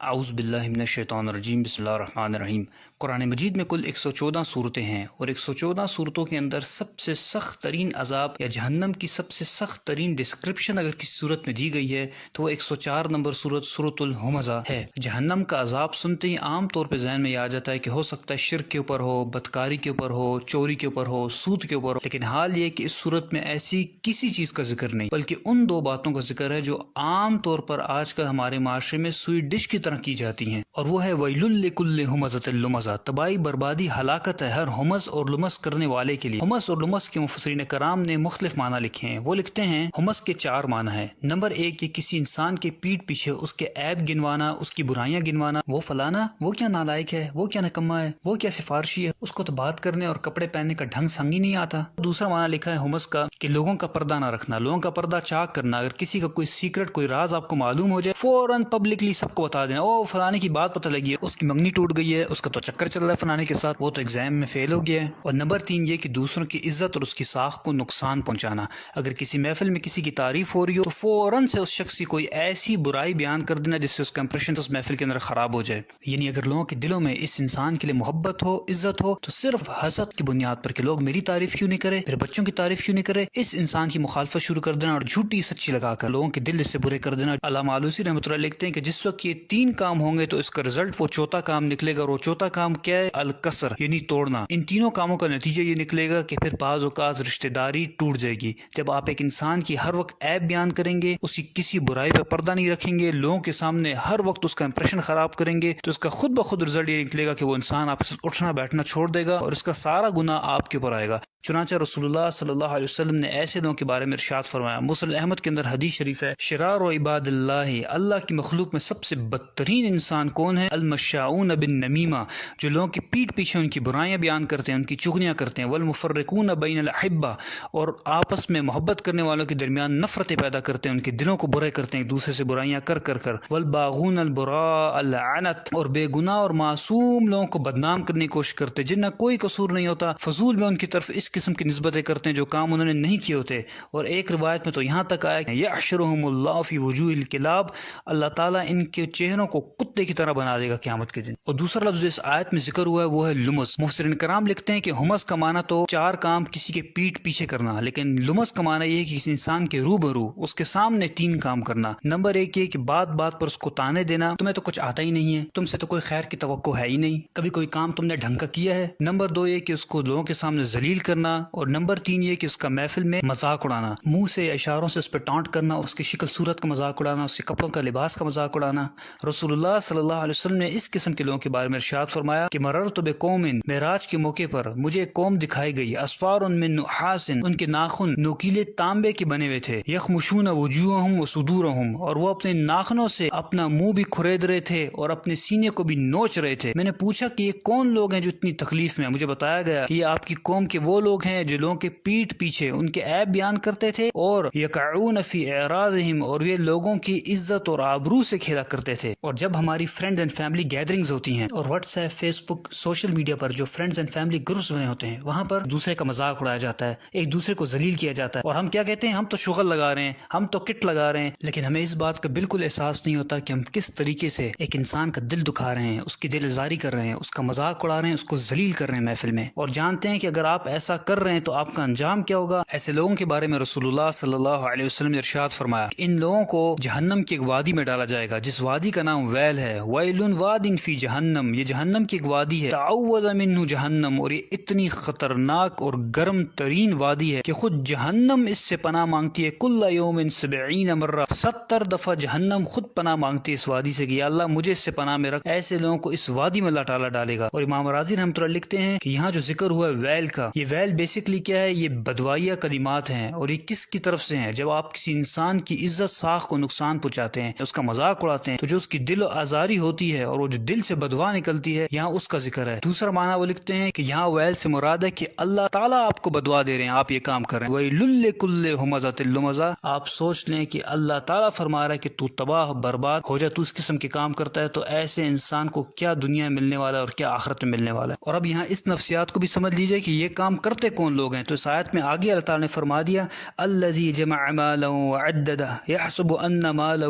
اعوذ باللہ من الشیطان الرجیم بسم اللہ الرحمن الرحیم۔ قرآن مجید میں کل 114 صورتیں ہیں اور 114 صورتوں کے اندر سب سے سخت ترین عذاب یا جہنم کی سب سے سخت ترین ڈسکرپشن اگر کسی صورت میں دی گئی ہے تو وہ 104 نمبر صورت سورۃ الہمزہ ہے۔ جہنم کا عذاب سنتے ہی عام طور پہ ذہن میں یہ آ جاتا ہے کہ ہو سکتا ہے شرک کے اوپر ہو، بدکاری کے اوپر ہو، چوری کے اوپر ہو، سود کے اوپر ہو، لیکن حال یہ کہ اس صورت میں ایسی کسی چیز کا ذکر نہیں بلکہ ان دو باتوں کا ذکر ہے جو عام طور پر آج کل ہمارے معاشرے میں سوئی ڈش کی طرح کی جاتی ہیں، اور وہ ہے ویل لکل ہمزۃ لمزہ، تباہی بربادی ہلاکت ہے ہر ہمز اور لمز کرنے والے کے لیے۔ ہمز اور لمز کے مفسرین کرام نے مختلف معنی لکھے ہیں۔ وہ لکھتے ہیں ہمز کے 4 معنی ہیں۔ نمبر 1، یہ کسی انسان کے پیٹھ پیچھے اس کے عیب گنوانا، اس کی برائیاں گنوانا، وہ فلانا وہ کیا نالائق ہے، وہ کیا نکما ہے، وہ کیا سفارشی ہے، اس کو تو بات کرنے اور کپڑے پہننے کا ڈھنگ سنگ ہی نہیں آتا۔ دوسرا معنی لکھا ہے ہمز کا کہ لوگوں کا پردہ نہ رکھنا، لوگوں کا پردہ چاک کرنا۔ اگر کسی کا کوئی سیکرٹ، کوئی راز آپ کو معلوم ہو جائے، فوراً پبلکلی سب کو بتا دینا، او فلانے کی بات پتہ لگی ہے، اس کی منگنی ٹوٹ گئی ہے، اس کا تو چکر چل رہا ہے فلانے کے ساتھ، وہ تو ایگزام میں فیل ہو گیا ہے۔ اور نمبر 3 یہ کہ دوسروں کی عزت اور اس کی ساخت کو نقصان پہنچانا۔ اگر کسی محفل میں کسی کی تعریف ہو رہی ہو تو فوراً سے اس شخص کی کوئی ایسی برائی بیان کر دینا جس سے اس کا امپریشن اس محفل کے اندر خراب ہو جائے۔ یعنی اگر لوگوں کے دلوں میں اس انسان کے لیے محبت ہو، عزت ہو، تو صرف حسد کی بنیاد پر کہ لوگ میری تعریف کیوں نہیں کرے، میرے بچوں کی تعریف کیوں نہیں کرے، اس انسان کی مخالفت شروع کر دینا اور جھوٹی سچی لگا کر لوگوں کے دل اس سے برے کر دینا۔ علامہ آلوسی رحمۃ اللہ لکھتے ہیں کہ جس وقت یہ 3 کام ہوں گے تو اس کا رزلٹ وہ چوتھا کام نکلے گا، اور وہ چوتھا کام کیا ہے؟ الکسر، یعنی توڑنا۔ ان تینوں کاموں کا نتیجہ یہ نکلے گا کہ پھر بعض اوقات رشتہ داری ٹوٹ جائے گی۔ جب آپ ایک انسان کی ہر وقت عیب بیان کریں گے، اس کی کسی برائی پہ پردہ نہیں رکھیں گے، لوگوں کے سامنے ہر وقت اس کا امپریشن خراب کریں گے، تو اس کا خود بخود رزلٹ یہ نکلے گا کہ وہ انسان آپ سے اٹھنا بیٹھنا چھوڑ دے گا اور اس کا سارا گناہ آپ کے اوپر آئے گا۔ چنانچہ رسول اللہ صلی اللہ علیہ وسلم نے ایسے لوگوں کے بارے میں ارشاد فرمایا، مسلم احمد کے اندر حدیث شریف ہے، شرار و عباد اللہ کی مخلوق میں سب سے بدترین انسان کون ہے؟ المشاؤون بالنمیمہ، جو لوگوں کی پیٹھ پیچھے ان کی برائیاں بیان کرتے ہیں، ان کی چغلیاں کرتے ہیں، والمفرقون بین الاحبہ، اور آپس میں محبت کرنے والوں کے درمیان نفرتیں پیدا کرتے ہیں، ان کے دلوں کو برے کرتے ہیں ایک دوسرے سے برائیاں کر کر، والباغون البراء اللعنت، اور بے گناہ اور معصوم لوگوں کو بدنام کرنے کی کوشش کرتے ہیں جن کا کوئی قصور نہیں ہوتا، فضول میں ان کی طرف اس قسم کی نسبتیں کرتے ہیں جو کام انہوں نے نہیں کیے ہوتے۔ اور ایک روایت میں تو یہاں تک آیا کہ یحشرہم اللہ فی وجوہ الکلاب، اللہ تعالیٰ ان کے چہروں کو کتے کی طرح بنا دے گا قیامت کے دن۔ اور دوسرا لفظ اس آیت میں ذکر ہوا ہے وہ ہے لمز۔ مفسرین کرام لکھتے ہیں کہ ہمز کا معنی تو 4 کام کسی کے پیٹھ پیچھے کرنا، لیکن لمز کا معنی یہ ہے کہ کسی انسان کے روبرو اس کے سامنے 3 کام کرنا۔ نمبر 1 یہ کہ بات بات پر اس کو تانے دینا، تمہیں تو کچھ آتا ہی نہیں ہے، تم سے تو کوئی خیر کی توقع ہے ہی نہیں، کبھی کوئی کام تم نے ڈھنگ کا کیا ہے۔ نمبر 2 یہ کہ اس کو لوگوں کے سامنے ذلیل کرنا، اور نمبر 3 یہ کہ اس کا محفل میں مذاق اڑانا، منہ سے اشاروں سے اس پہ ٹانٹ کرنا، اس کی شکل صورت کا مذاق اڑانا، اس کے کپڑوں کا لباس کا مذاق اڑانا۔ رسول اللہ صلی اللہ علیہ وسلم نے اس قسم کے لوگوں کے بارے میں ارشاد فرمایا کہ مررت بقوم، معراج کے موقع پر مجھے ایک قوم دکھائی گئی، اسفار من نحاس، ان کے ناخن نوکیلے تانبے کے بنے ہوئے تھے، یخمشون وجوہہم وصدورہم، اور وہ اپنے ناخنوں سے اپنا منہ بھی کھرید رہے تھے اور اپنے سینے کو بھی نوچ رہے تھے۔ میں نے پوچھا کہ یہ کون لوگ ہیں جو اتنی تکلیف میں ہیں؟ مجھے بتایا گیا کہ یہ آپ کی قوم کے وہ لوگ ہیں جو لوگوں کے پیٹھ پیچھے ان کے عیب بیان کرتے تھے، اور یقعون فی اعراضہم، اور یہ لوگوں کی عزت اور آبرو سے کھیلا کرتے تھے۔ اور جب ہماری فرینڈز اینڈ فیملی گیدرنگز ہوتی ہیں، اور واٹس ایپ، فیس بک، سوشل میڈیا پر جو فرینڈز اینڈ فیملی گروپس بنے ہوتے ہیں، وہاں پر دوسرے کا مذاق اڑایا جاتا ہے، ایک دوسرے کو ذلیل کیا جاتا ہے، اور ہم کیا کہتے ہیں؟ ہم تو شغل لگا رہے ہیں، ہم تو کٹ لگا رہے ہیں، لیکن ہمیں اس بات کا بالکل احساس نہیں ہوتا کہ ہم کس طریقے سے ایک انسان کا دل دکھا رہے ہیں، اس کی دل آزاری کر رہے ہیں، اس کا مذاق اڑا رہے ہیں، اس کو ذلیل کر رہے ہیں محفل میں، اور جانتے ہیں کہ اگر آپ ایسا کر رہے ہیں تو آپ کا انجام کیا ہوگا۔ ایسے لوگوں کے بارے میں رسول اللہ صلی اللہ علیہ وسلم نے ارشاد فرمایا کہ ان لوگوں کو جہنم کی ایک وادی میں ڈالا جائے گا جس وادی کا نام ویل ہے، ویل واد فی جہنم، یہ جہنم کی ایک وادی ہے، تعوذ منہ جہنم، اور یہ اتنی خطرناک اور گرم ترین وادی ہے کہ خود جہنم اس سے پناہ مانگتی ہے، کل یوم 70 مرہ، 70 دفعہ جہنم خود پناہ مانگتی ہے اس وادی سے کہ یا اللہ مجھے اس سے پناہ میں رکھ۔ ایسے لوگوں کو اس وادی میں اللہ تعالیٰ ڈالے گا۔ اور امام راضی رحمۃ اللہ لکھتے ہیں کہ یہاں جو ذکر ہوا ہے ویل کا، یہ ویل بیسکلی کیا ہے؟ یہ بدوائیہ کلمات ہیں، اور یہ کس کی طرف سے ہیں؟ جب آپ کسی انسان کی عزت ساخت کو نقصان پہنچاتے ہیں، اس کا مذاق اڑاتے ہیں، تو جو اس کی دل آزاری ہوتی ہے اور وہ جو دل سے بدوا نکلتی ہے، یہاں اس کا ذکر ہے۔ دوسرا معنی وہ لکھتے ہیں کہ یہاں ویل سے مراد ہے کہ اللہ تعالیٰ آپ کو بدوا دے رہے ہیں، آپ یہ کام کر رہے ہیں، ویل لکل ہمزۃ لمزہ، آپ سوچ لیں کہ اللہ تعالیٰ فرما رہا ہے کہ تو تباہ برباد ہو جائے، تو اس قسم کے کام کرتا ہے، تو ایسے انسان کو کیا دنیا میں ملنے والا ہے اور کیا آخرت میں ملنے والا ہے۔ اور اب یہاں اس نفسیات کو بھی سمجھ لیجئے کہ یہ کام کر اڑتے کون لوگ ہیں؟ تو اس آیت میں آگے اللہ تعالیٰ نے فرما دیا الذی جمع مالا وعددہ یحسب ان مالہ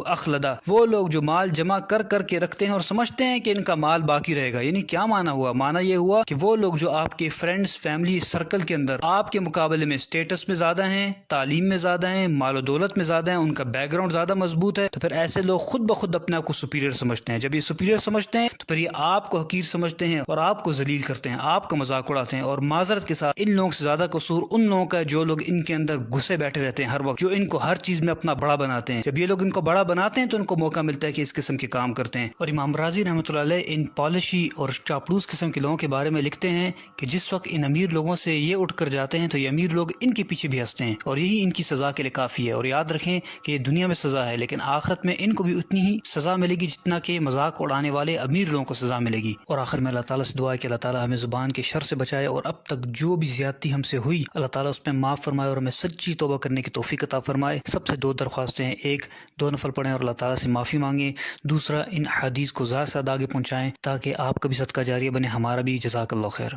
اخلدہ، وہ لوگ جو مال جمع کر کر کے رکھتے ہیں اور سمجھتے ہیں کہ ان کا مال باقی رہے گا۔ یعنی کیا معنی ہوا؟ معنی یہ ہوا کہ وہ لوگ جو آپ کے فرینڈز فیملی سرکل کے اندر آپ کے مقابلے میں اسٹیٹس میں زیادہ ہیں، تعلیم میں زیادہ ہیں، مال و دولت میں زیادہ ہیں، ان کا بیک گراؤنڈ زیادہ مضبوط ہے، تو پھر ایسے لوگ خود بخود اپنے آپ کو سپیریئر سمجھتے ہیں۔ جب یہ سپیریئر سمجھتے ہیں تو پھر یہ آپ کو حقیر سمجھتے ہیں اور آپ کو ذلیل کرتے ہیں، آپ کا مذاق اڑاتے ہیں۔ اور معذرت کے ساتھ ان لوگوں سے زیادہ قصور ان لوگوں کا ہے جو لوگ ان کے اندر گھسے بیٹھے رہتے ہیں ہر وقت، جو ان کو ہر چیز میں اپنا بڑا بناتے ہیں۔ جب یہ لوگ ان کو بڑا بناتے ہیں تو ان کو موقع ملتا ہے کہ اس قسم کے کام کرتے ہیں۔ اور امام رازی رحمۃ اللہ علیہ ان پالشی اور چاپلوس قسم کے لوگوں کے بارے میں لکھتے ہیں کہ جس وقت ان امیر لوگوں سے یہ اٹھ کر جاتے ہیں تو یہ امیر لوگ ان کے پیچھے بھی ہنستے ہیں، اور یہی ان کی سزا کے لیے کافی ہے۔ اور یاد رکھیں کہ یہ دنیا میں سزا ہے، لیکن آخرت میں ان کو بھی اتنی ہی سزا ملے گی جتنا کہ مذاق اڑانے والے امیر لوگوں کو سزا ملے گی۔ اور آخر میں اللہ تعالیٰ سے دعا ہے کہ اللہ تعالیٰ ہمیں زبان کے شر سے بچائے، اور اب تک جو بھی زیادتی ہم سے ہوئی اللہ تعالیٰ اس میں معاف فرمائے اور ہمیں سچی توبہ کرنے کی توفیق عطا فرمائے۔ سب سے دو درخواستیں ہیں، ایک دو نفل پڑھیں اور اللہ تعالیٰ سے معافی مانگیں، دوسرا ان حدیث کو زیادہ سے زیادہ آگے پہنچائیں تاکہ آپ کا بھی صدقہ جاریہ بنے، ہمارا بھی۔ جزاک اللہ خیر۔